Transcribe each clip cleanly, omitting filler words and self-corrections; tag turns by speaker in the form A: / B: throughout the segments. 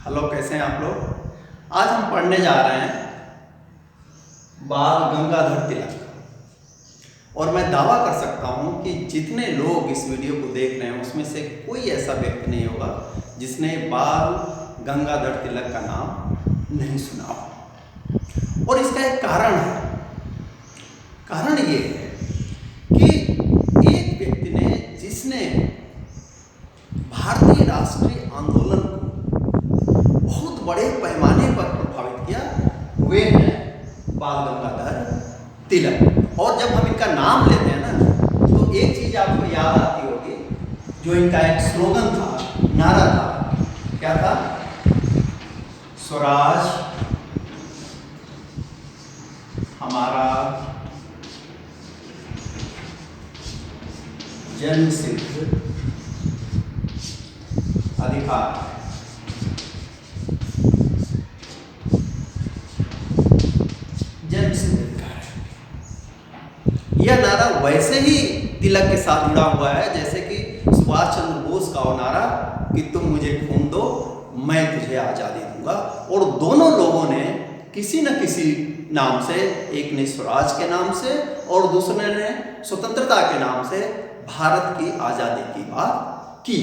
A: Hello, कैसे हैं आप लोग। आज हम पढ़ने जा रहे हैं बाल गंगाधर तिलक। और मैं दावा कर सकता हूं कि जितने लोग इस वीडियो को देख रहे हैं उसमें से कोई ऐसा व्यक्ति नहीं होगा जिसने बाल गंगाधर तिलक का नाम नहीं सुना हो। और इसका एक कारण है। कारण ये है कि एक व्यक्ति ने जिसने भारतीय राष्ट्रीय आंदोलन को बहुत बड़े पैमाने पर प्रभावित किया, वे हैं बाल गंगाधर तिलक। और जब हम इनका नाम लेते हैं ना, तो एक चीज आपको याद आती होगी, जो इनका एक स्लोगन था, नारा था। क्या था? स्वराज हमारा जन्मसिद्ध अधिकार है। जन्मसिद्ध अधिकार है। यह नारा वैसे ही तिलक के साथ जुड़ा हुआ है जैसे कि सुभाष चंद्र बोस का वो नारा कि तुम मुझे खून दो, मैं तुझे आजादी दूंगा। और दोनों लोगों ने किसी न किसी नाम से, एक ने स्वराज के नाम से और दूसरे ने स्वतंत्रता के नाम से भारत की आजादी की बात की।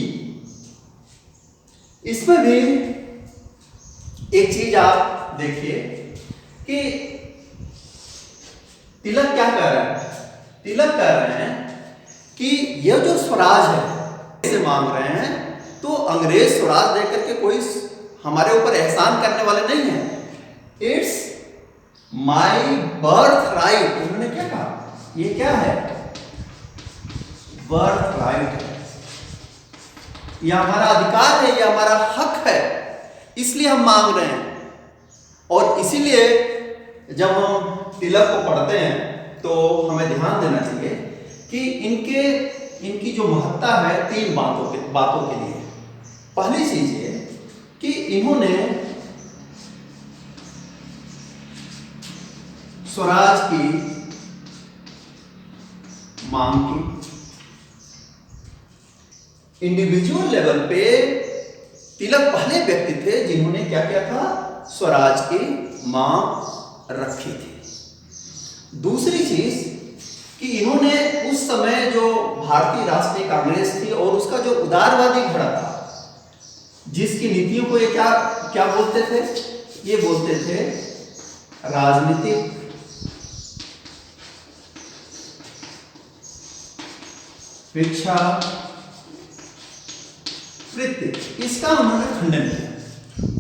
A: इसमें भी एक चीज आप देखिए कि तिलक क्या कह रहे हैं। तिलक कह रहे हैं कि यह जो स्वराज है इसे मांग रहे हैं, तो अंग्रेज स्वराज देकर के कोई हमारे ऊपर एहसान करने वाले नहीं है। It's my birth right. उन्होंने क्या कहा? ये क्या है? बर्थ राइट है, यह हमारा अधिकार है, यह हमारा हक है, इसलिए हम मांग रहे हैं। और इसीलिए जब हम तिलक को पढ़ते हैं तो हमें ध्यान देना चाहिए कि इनकी जो महत्ता है तीन बातों के लिए। पहली चीज ये कि इन्होंने स्वराज की मांग की। इंडिविजुअल लेवल पे तिलक पहले व्यक्ति थे जिन्होंने क्या किया था? स्वराज की मांग रखी थी। दूसरी चीज कि इन्होंने उस समय जो भारतीय राष्ट्रीय कांग्रेस थी और उसका जो उदारवादी घड़ा था, जिसकी नीतियों को ये क्या बोलते थे? ये बोलते थे राजनीतिक भिक्षा वृत्ति, इसका उन्होंने खंडन किया।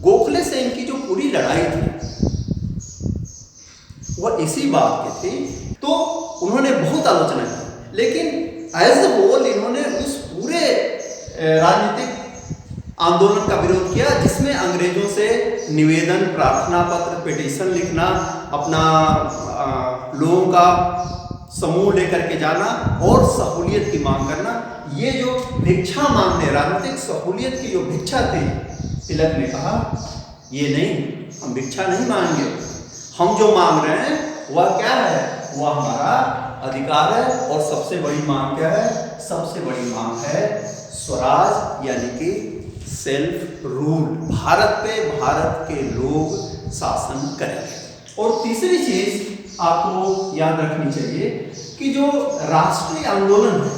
A: गोखले से इनकी जो पूरी लड़ाई थी वह इसी बात की थी, तो उन्होंने बहुत आलोचना की। लेकिन एज ए होल इन्होंने उस पूरे राजनीतिक आंदोलन का विरोध किया जिसमें अंग्रेजों से निवेदन, प्रार्थना पत्र, पिटीशन लिखना, अपना लोगों का समूह लेकर के जाना और सहूलियत की मांग करना। ये जो भिक्षा मांगने, राजनीतिक सहूलियत की जो भिक्षा थी, तिलक ने कहा ये नहीं, हम भिक्षा नहीं मांगेंगे, हम जो मांग रहे हैं वह क्या है? वह हमारा अधिकार है। और सबसे बड़ी मांग क्या है? सबसे बड़ी मांग है स्वराज, यानी कि सेल्फ रूल। भारत पे भारत के लोग शासन करेंगे। और तीसरी चीज आपको याद रखनी चाहिए कि जो राष्ट्रीय आंदोलन है,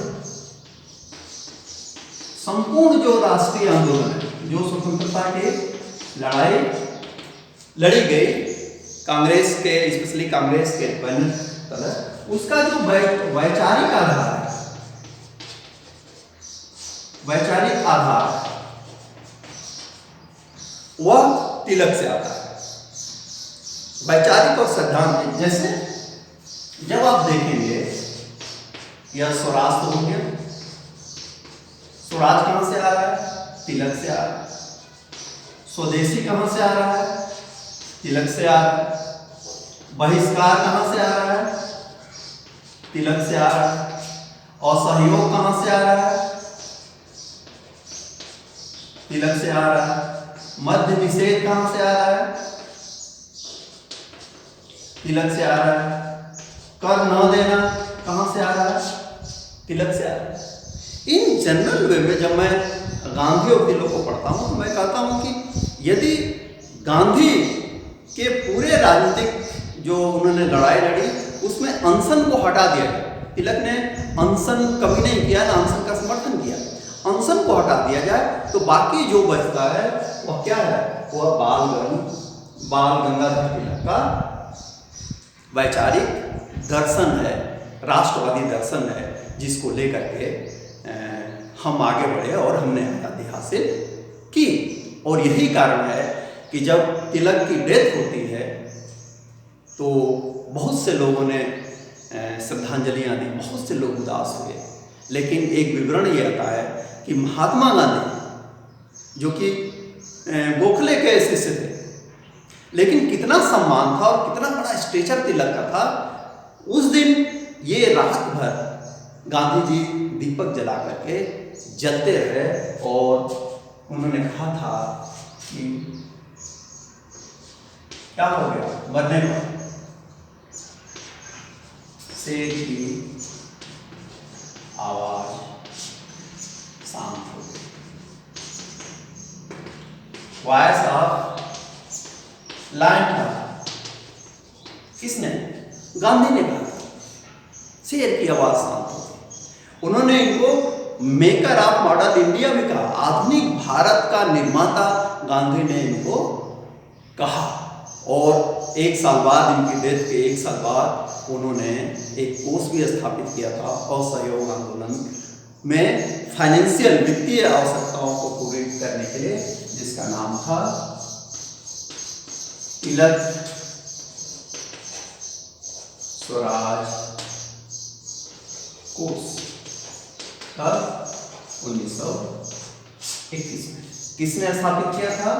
A: संपूर्ण जो राष्ट्रीय आंदोलन है, जो स्वतंत्रता की लड़ाई लड़ी गई कांग्रेस के, स्पेशली कांग्रेस के बैनर तले, उसका जो वैचारिक आधार है, वैचारिक आधार वह तिलक से आता है। वैचारिक और सैद्धांतिक, जैसे जब आप देखेंगे यह स्वराज तो हो गया, स्वराज कहां से आ रहा है? तिलक से आ रहा है। स्वदेशी कहां से आ रहा है? तिलक से आ रहा है। बहिष्कार कहां से आ रहा है? तिलक से आ रहा है। असहयोग कहां से आ रहा है? तिलक से आ रहा है। मध्य निषेध कहां से आ रहा है? तिलक से आ रहा है। कर न देना कहां से आ रहा है? तिलक से आ रहा है। इन जनरल वे में जब मैं गांधी और तिलक को पढ़ता हूं तो मैं कहता हूं कि यदि गांधी के पूरे राजनीतिक जो उन्होंने लड़ाई लड़ी उसमें अनशन को हटा दिया गया, तिलक ने अनशन कभी नहीं किया ना अनशन का समर्थन किया, अनशन को हटा दिया जाए तो बाकी जो बचता है वह क्या है, वह बाल गंगाधर तिलक का वैचारिक दर्शन है, राष्ट्रवादी दर्शन है, जिसको लेकर के हम आगे बढ़े और हमने आज़ादी हासिल की। और यही कारण है कि जब तिलक की डेथ होती है तो बहुत से लोगों ने श्रद्धांजलियाँ दी, बहुत से लोग उदास हुए, लेकिन एक विवरण ये आता है कि महात्मा गांधी जो कि गोखले के शिष्य थे, लेकिन कितना सम्मान था और कितना बड़ा स्टेचर तिलक का था, उस दिन ये रात भर गांधी जी दीपक जला करके जलते रहे और उन्होंने कहा था कि क्या हो गया, मरने पर शेर की आवाज शांत हो गई। वॉइस ऑफ लायन था, किसने, गांधी ने कहा, शेर की आवाज शांत हो गई। उन्होंने इनको मेकर ऑफ मॉडर्न इंडिया भी कहा, आधुनिक भारत का निर्माता गांधी ने इनको कहा। और एक साल बाद, इनकी डेथ के एक साल बाद उन्होंने एक कोष भी स्थापित किया था असहयोग आंदोलन में फाइनेंशियल वित्तीय आवश्यकताओं को पूरी करने के लिए, जिसका नाम था तिलक स्वराज कोष। कब? 1921 में। किसने स्थापित किया था?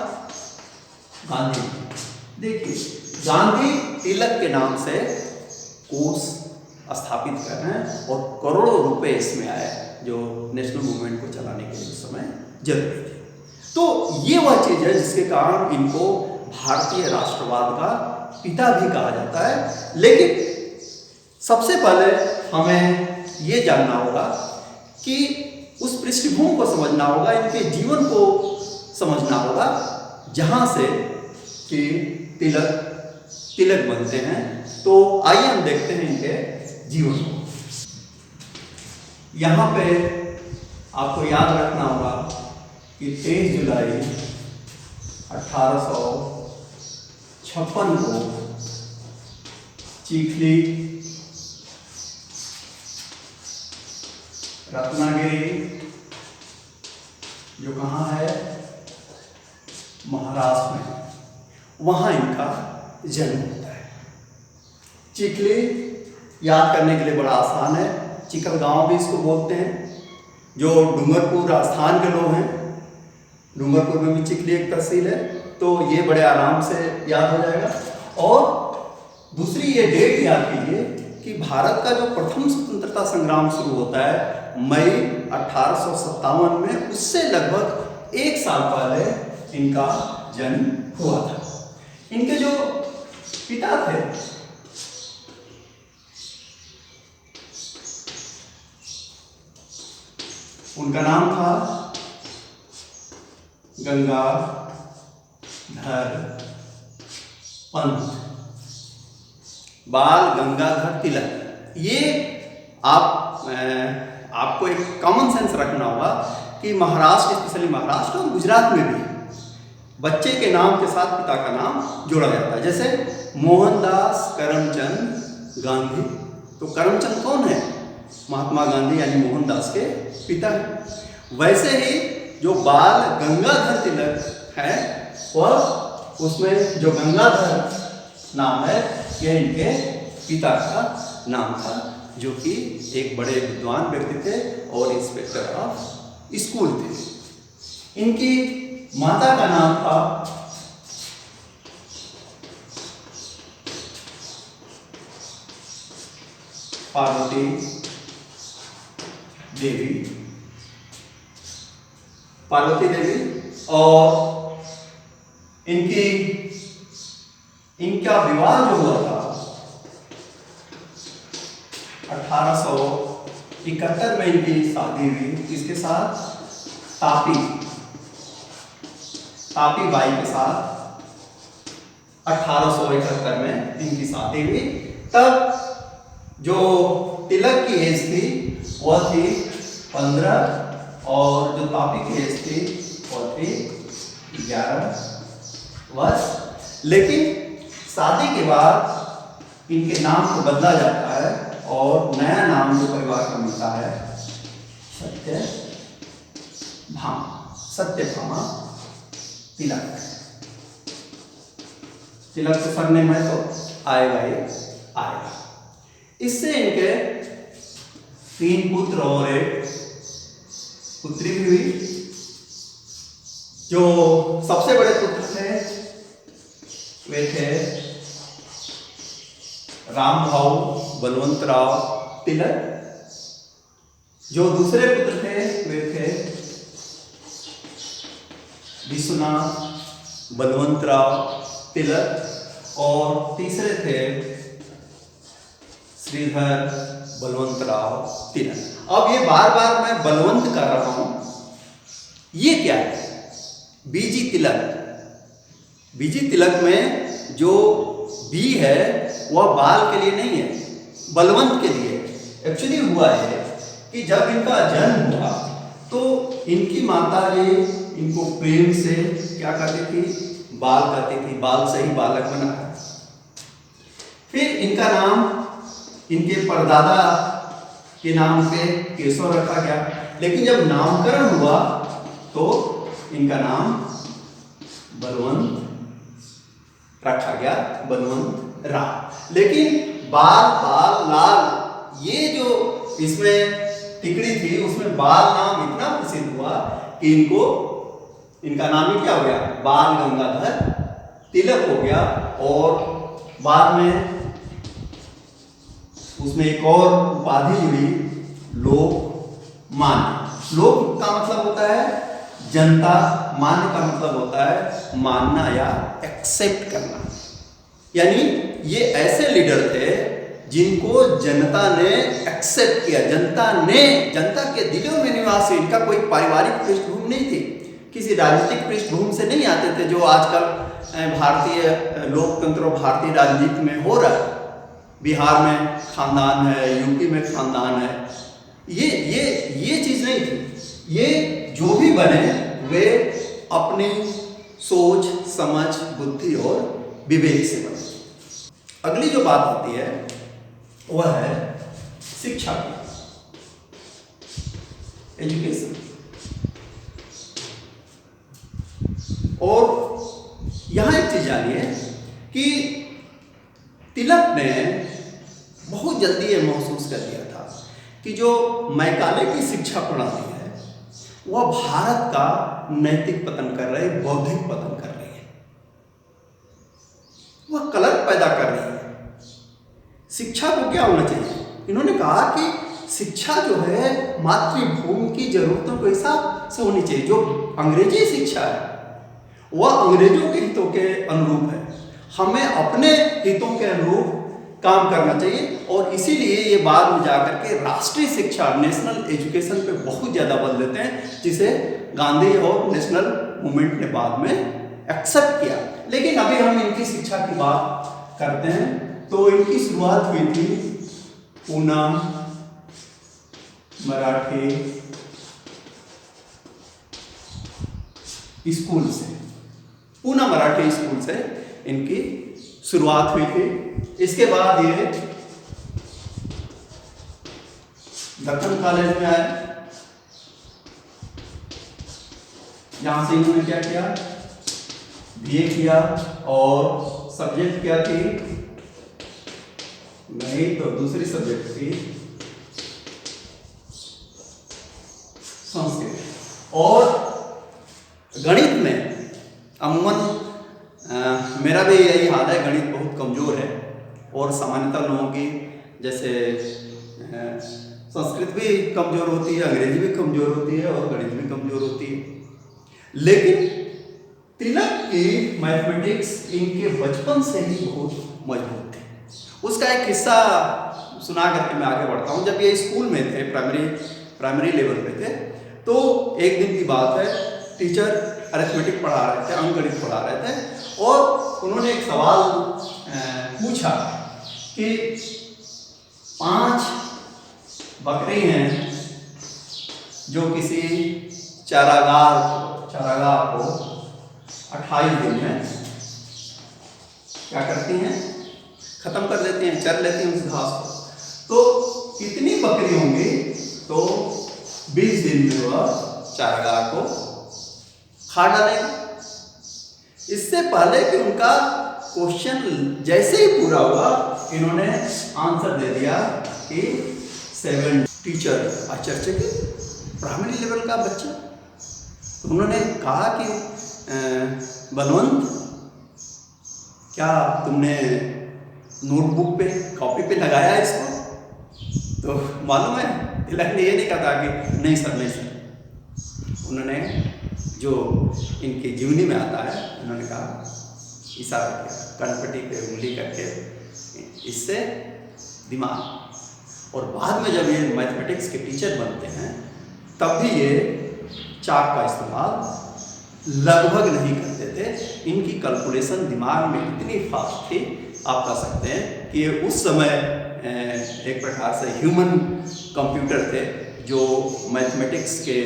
A: गांधी। देखिए, गांधी तिलक के नाम से कोष स्थापित कर रहे हैं और करोड़ों रुपए इसमें आए जो नेशनल मूवमेंट को चलाने के लिए उस समय जरूरी थे। तो ये वह चीज है जिसके कारण इनको भारतीय राष्ट्रवाद का पिता भी कहा जाता है। लेकिन सबसे पहले हमें ये जानना होगा कि उस पृष्ठभूमि को समझना होगा, इनके जीवन को समझना होगा, जहां से कि तिलक बनते हैं। तो आइए हम देखते हैं इनके जीवन को। यहाँ पे आपको याद रखना होगा कि 23 जुलाई 1856 को चिखली, रत्नागिरी जो कहाँ है, महाराष्ट्र में, वहाँ इनका जन्म होता है। चिखली याद करने के लिए बड़ा आसान है, चिकल गांव भी इसको बोलते हैं। जो डूंगरपुर राजस्थान के लोग हैं, डूंगरपुर में भी चिखली एक तहसील है, तो ये बड़े आराम से याद हो जाएगा। और दूसरी ये डेट याद कीजिए कि भारत का जो प्रथम स्वतंत्रता संग्राम शुरू होता है मई 1857 में, उससे लगभग एक साल पहले इनका जन्म हुआ था। इनके जो पिता थे उनका नाम था गंगाधर पंत, बाल गंगाधर तिलक। ये आपको एक कॉमन सेंस रखना होगा कि महाराष्ट्र, स्पेशली महाराष्ट्र और गुजरात में भी बच्चे के नाम के साथ पिता का नाम जोड़ा जाता है। जैसे मोहनदास करमचंद गांधी, तो करमचंद कौन है? महात्मा गांधी यानी मोहनदास के पिता है। वैसे ही जो बाल गंगाधर तिलक है, वह उसमें जो गंगाधर नाम है यह इनके पिता का नाम था, जो कि एक बड़े विद्वान व्यक्ति थे और इंस्पेक्टर ऑफ स्कूल थे। इनकी माता का नाम था पार्वती देवी, और इनका विवाह जो हुआ था 1871 में इनकी शादी हुई। इसके साथ तापी तापी बाई के साथ 1871 में इनकी शादी हुई। तब जो तिलक की एज थी वह थी 15 और जो तापी की एज थी वह थी 11 वर्ष। लेकिन शादी के बाद इनके नाम को बदला जाता है और नया नाम जो परिवार का मिलता है सत्यभामा तिलक। तिलक से सरनेम है तो आएगा ही आएगा। इससे इनके 3 पुत्र और 1 पुत्री भी हुई। जो सबसे बड़े पुत्र थे वे थे रामभाऊ बलवंतराव तिलक। जो दूसरे पुत्र थे वे थे विश्वनाथ बलवंतराव तिलक और तीसरे थे श्रीधर बलवंतराव तिलक। अब ये बार बार मैं बलवंत कर रहा हूं, ये क्या है? बीजी तिलक। बीजी तिलक में जो बी है वह बाल के लिए नहीं है, बलवंत के लिए। एक्चुअली हुआ है कि जब इनका जन्म हुआ तो इनकी माता जी इनको प्रेम से क्या कहती थी? बाल कहती थी। बाल से ही बालक बना। फिर इनका नाम इनके परदादा के नाम पे केशव रखा गया। लेकिन जब नामकरण हुआ तो इनका नाम बलवंत रखा गया, बलवंत राव। लेकिन बाल बाल लाल ये जो इसमें टिकड़ी थी उसमें बाल नाम इतना प्रसिद्ध हुआ कि इनका नाम ही क्या हो गया? बाल गंगाधर तिलक हो गया। और बाद में उसमें एक और उपाधि जुड़ी, लोकमान्य। लोक का मतलब होता है जनता, मान्य का मतलब होता है मानना या एक्सेप्ट करना। यानी ये ऐसे लीडर थे जिनको जनता ने एक्सेप्ट किया। जनता के दिलों में निवासी। इनका कोई पारिवारिक पृष्ठभूमि नहीं थी, किसी राजनीतिक पृष्ठभूमि से नहीं आते थे जो आजकल भारतीय लोकतंत्र और भारतीय राजनीति में हो रहा है। बिहार में खानदान है, यूपी में खानदान है, ये चीज नहीं थी। ये जो भी बने वे अपनी सोच समझ बुद्धि और विवेक से बने। अगली जो बात आती है वह है शिक्षा की, एजुकेशन। और यहां एक चीज जानिए कि तिलक ने बहुत जल्दी ये महसूस कर लिया था कि जो मैकाले की शिक्षा प्रणाली है वह भारत का नैतिक पतन कर रही है, बौद्धिक पतन कर रही है, वह कलंक पैदा कर रही है। शिक्षा को क्या होना चाहिए? इन्होंने कहा कि शिक्षा जो है मातृभूमि की जरूरतों के हिसाब से होनी चाहिए। जो अंग्रेजी शिक्षा है वह अंग्रेजों के हितों के अनुरूप है। हमें अपने हितों के अनुरूप काम करना चाहिए। और इसीलिए ये बाद में जाकर के राष्ट्रीय शिक्षा, नेशनल एजुकेशन पे बहुत ज़्यादा बल देते हैं, जिसे गांधी और नेशनल मूवमेंट ने बाद में एक्सेप्ट किया। लेकिन अभी हम इनकी शिक्षा की बात करते हैं। तो इनकी शुरुआत हुई थी पूना मराठी स्कूल से। पूना मराठी स्कूल से इनकी शुरुआत हुई थी। इसके बाद ये दक्कन कॉलेज में आए। यहां से इन्होंने क्या किया? बीए किया और सब्जेक्ट क्या थी? गणित। और दूसरी सब्जेक्ट थी संस्कृत। और गणित में अमूमन मेरा भी यही हाल है, गणित बहुत कमज़ोर है। और सामान्यतः लोगों की जैसे संस्कृत भी कमज़ोर होती है, अंग्रेजी भी कमज़ोर होती है और गणित भी कमज़ोर होती है। लेकिन तिलक की मैथमेटिक्स इनके बचपन से ही बहुत मजबूत थी। उसका एक किस्सा सुना करके मैं आगे बढ़ता हूँ। जब ये स्कूल में थे, प्राइमरी लेवल पे थे, तो एक दिन की बात है, टीचर अरिथमेटिक पढ़ा रहे थे, अंकगणित पढ़ा रहे थे, और उन्होंने एक सवाल पूछा कि 5 बकरी हैं जो किसी चारागाह को 28 दिन में क्या करती हैं, खत्म कर देती हैं, चर लेती हैं उस घास को, तो कितनी बकरी होंगी, तो 20 दिन में वह चारागाह को खा डालेंगे। इससे पहले कि उनका क्वेश्चन जैसे ही पूरा हुआ, इन्होंने आंसर दे दिया कि 7 टीचर आचार्य के प्राइमरी लेवल का बच्चा। तो उन्होंने कहा कि बलवंत, क्या तुमने नोटबुक पे, कॉपी पे लगाया है इसको? तो मालूम है तिलक ने ये नहीं कहा कि नहीं सर, नहीं सर। उन्होंने जो इनकी जीवनी में आता है, उन्होंने कहा, इशारा किया, कनपटी पे उंगली करके, इससे दिमाग। और बाद में जब ये मैथमेटिक्स के टीचर बनते हैं, तब भी ये चाक का इस्तेमाल लगभग नहीं करते थे। इनकी कैलकुलेशन दिमाग में इतनी फास्ट थी, आप कह सकते हैं कि ये उस समय एक प्रकार से ह्यूमन कंप्यूटर थे, जो मैथमेटिक्स के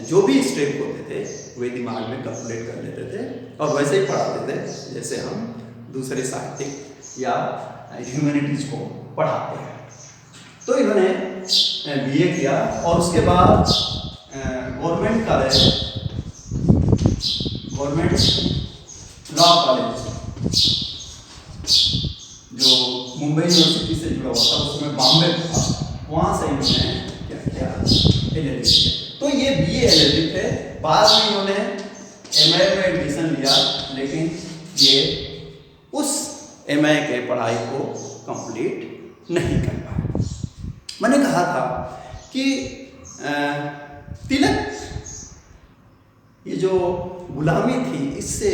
A: जो भी स्टेप होते थे वे दिमाग में कैलकुलेट कर लेते थे, और वैसे ही पढ़ाते थे जैसे हम दूसरे साहित्यिक या ह्यूमैनिटीज को पढ़ाते हैं। तो इन्होंने बीए किया, और उसके बाद government college, government law college जो मुंबई यूनिवर्सिटी से जुड़ा हुआ था, उसमें बॉम्बे था, वहाँ से इन्होंने क्या किया, LLB किया। तो ये BA LLB थे। बाद में इन्होंने MA में एडमिशन लिया, लेकिन ये उस MA के पढ़ाई को कंप्लीट नहीं कर पाए। मैंने कहा था कि तिलक ये जो गुलामी थी, इससे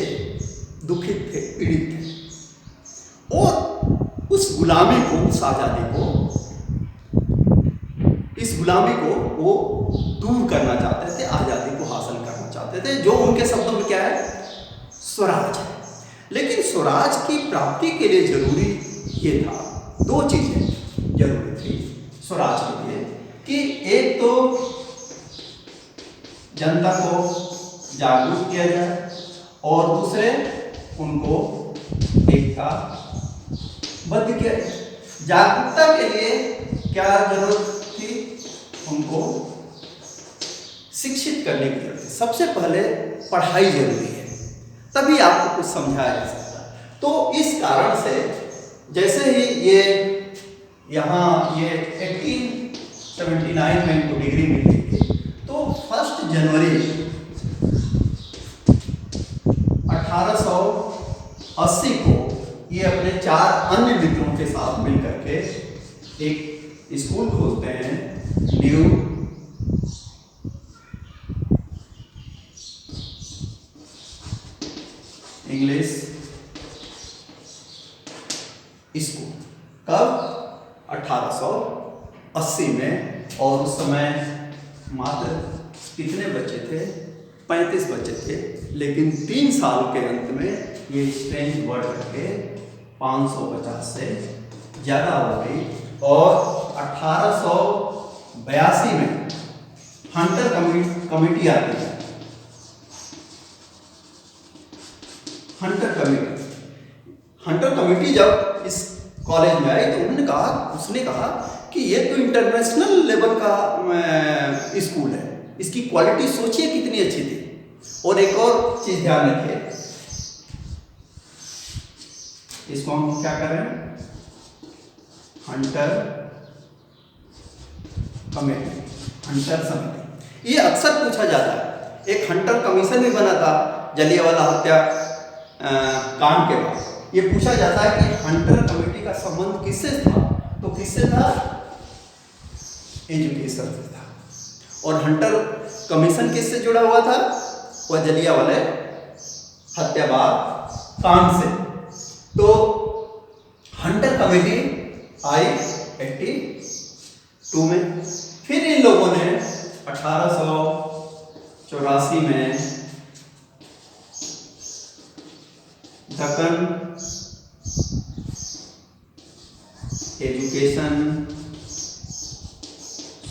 A: दुखित थे, पीड़ित थे, और उस गुलामी को, उस आज़ादी को, इस गुलामी को वो दूर करना चाहते थे, आज़ादी को हासिल करना चाहते थे, जो उनके शब्दों में क्या है, स्वराज है। लेकिन स्वराज की प्राप्ति के लिए जरूरी ये था, 2 चीजें जरूरी थी स्वराज के लिए, कि एक तो जनता को जागरूक किया जाए, और दूसरे उनको एकता बद्ध किया जाए। जागरूकता के लिए क्या जरूरत थी, उनको शिक्षित करने की जरूरत है। सबसे पहले पढ़ाई जरूरी है, तभी आपको कुछ समझाया जा सकता है। तो इस कारण से जैसे ही ये यहाँ ये 1879 में इनको डिग्री मिली थी, तो 1 जनवरी 1880 को ये अपने 4 अन्य मित्रों के साथ मिलकर के एक स्कूल खोलते हैं, न्यू इंग्लिश स्कूल। कब? 1880 में। और उस समय मात्र कितने बच्चे थे? 35 बच्चे थे। लेकिन 3 साल के अंत में ये स्ट्रेंथ बढ़ करके 550 से ज़्यादा हो गई, और 1882 में हंटर कमेटी आती है। हंटर कमेटी जब इस कॉलेज में आई, तो उसने कहा कि ये तो इंटरनेशनल लेवल का स्कूल है, इसकी क्वालिटी सोचिए कितनी अच्छी थी। और एक और चीज ध्यान रखिए, इसको हम क्या कर रहे हैं, हंटर कमेटी, हंटर समिति। ये अक्सर पूछा जाता है। एक हंटर कमीशन भी बना था जलियांवाला हत्या कांड के बाद। ये पूछा जाता है कि हंटर कमेटी का संबंध किससे था? तो किससे था? एजुकेशन से था। और हंटर कमीशन किससे जुड़ा हुआ था? वह जलियांवाले हत्याकांड कांड से। तो हंटर कमेटी आई 82 में। फिर इन लोगों ने 1884 में दक्कन एजुकेशन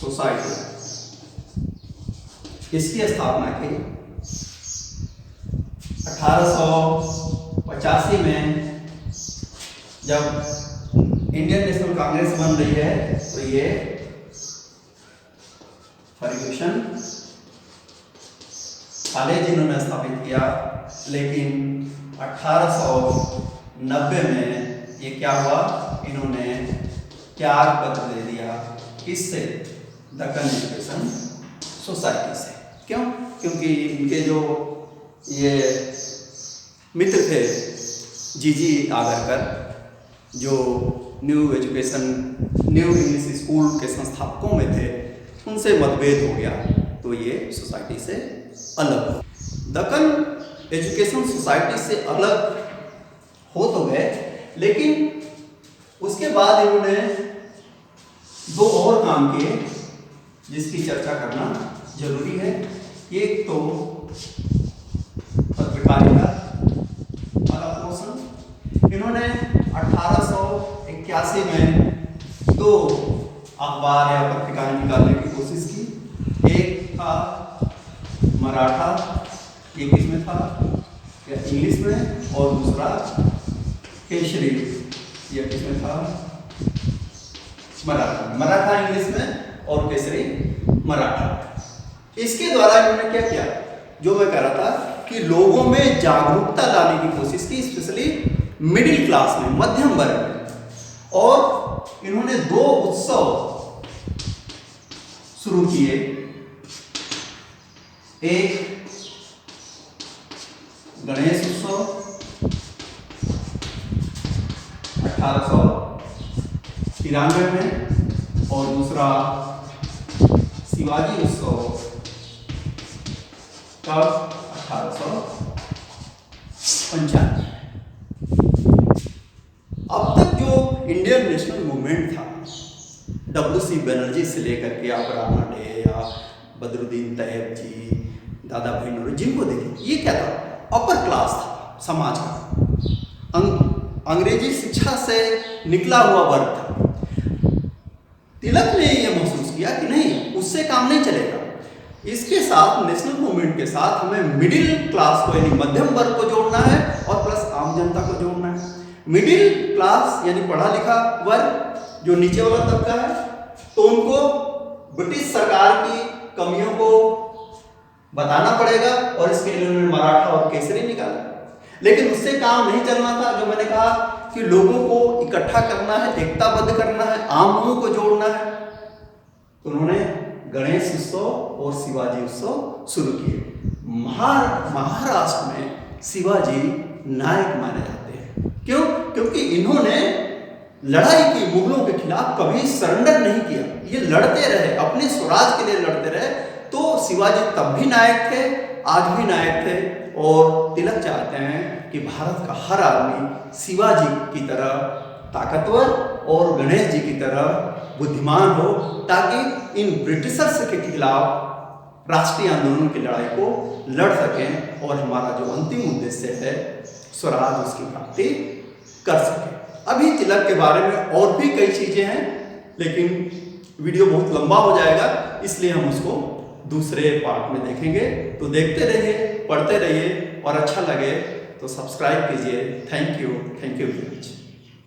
A: सोसाइटी, इसकी स्थापना की 1885 में। जब इंडियन नेशनल कांग्रेस बन रही है तो ये फर्ग्यूसन कॉलेज इन्होंने स्थापित किया। लेकिन 1890 में ये क्या हुआ, इन्होंने त्याग पत्र दे दिया। किससे? दक्कन एजुकेशन सोसाइटी से। क्यों? क्योंकि इनके जो ये मित्र थे जीजी आगरकर, जो न्यू इंग्लिश स्कूल के संस्थापकों में थे, उनसे मतभेद हो गया तो ये सोसाइटी से अलग हो। दक्कन एजुकेशन सोसाइटी से अलग हो तो गए, लेकिन उसके बाद इन्होंने दो और काम किए जिसकी चर्चा करना जरूरी है। एक तो पत्रकारिता वाला पोषण। इन्होंने 1881 में दो अखबार या पत्रिकाएं निकालने की कोशिश की। एक था मराठा, ये किस में था, या इंग्लिश में, और दूसरा केसरी, ये किस में था, मराठा इंग्लिश में और केसरी मराठा। इसके द्वारा इन्होंने क्या किया, जो मैं कह रहा था कि लोगों में जागरूकता लाने की कोशिश की, स्पेशली मिडिल क्लास में, मध्यम वर्ग में। और इन्होंने दो उत्सव शुरू किए। एक गणेश उत्सव 1893 में, और दूसरा शिवाजी उत्सव कब, 1895। अब तक जो इंडियन नेशनल मूवमेंट था, W.C. बनर्जी से लेकर के आप रामाडे या बदरुद्दीन तैयब जी, दादा भाई नौरोजी, जिनको देखें, ये क्या था, अपर क्लास था समाज का, अंग्रेजी शिक्षा से निकला हुआ वर्ग था। तिलक ने यह महसूस किया कि नहीं, उससे काम नहीं चलेगा, इसके साथ, नेशनल मूवमेंट के साथ हमें मिडिल क्लास को यानी मध्यम वर्ग को जोड़ना है और प्लस आम जनता को जोड़ना है। मिडिल क्लास यानी पढ़ा लिखा वर्ग, जो नीचे वाला तबका है, तो उनको ब्रिटिश सरकार की कमियों को बताना पड़ेगा, और इसके लिए उन्होंने मराठा और केसरी निकाला। लेकिन उससे काम नहीं चलना था। जो मैंने कहा कि लोगों को इकट्ठा करना है, एकताबद्ध करना है, आम लोगों को जोड़ना है, तो उन्होंने गणेश उत्सव और शिवाजी उत्सव शुरू किए। महाराष्ट्र में शिवाजी नायक माने जाते हैं। क्यों? क्योंकि इन्होंने लड़ाई की, मुगलों के खिलाफ कभी सरेंडर नहीं किया, ये लड़ते रहे, अपने स्वराज के लिए लड़ते रहे। तो शिवाजी तब भी नायक थे, आज भी नायक थे, और तिलक चाहते हैं कि भारत का हर आदमी शिवाजी की तरह ताकतवर और गणेश जी की तरह बुद्धिमान हो, ताकि इन ब्रिटिशर्स के खिलाफ राष्ट्रीय आंदोलन की लड़ाई को लड़ सकें और हमारा जो अंतिम उद्देश्य है स्वराज, उसकी प्राप्ति कर सकें। अभी तिलक के बारे में और भी कई चीजें हैं, लेकिन वीडियो बहुत लंबा हो जाएगा, इसलिए हम उसको दूसरे पार्ट में देखेंगे। तो देखते रहिए, पढ़ते रहिए, और अच्छा लगे तो सब्सक्राइब कीजिए। Thank you.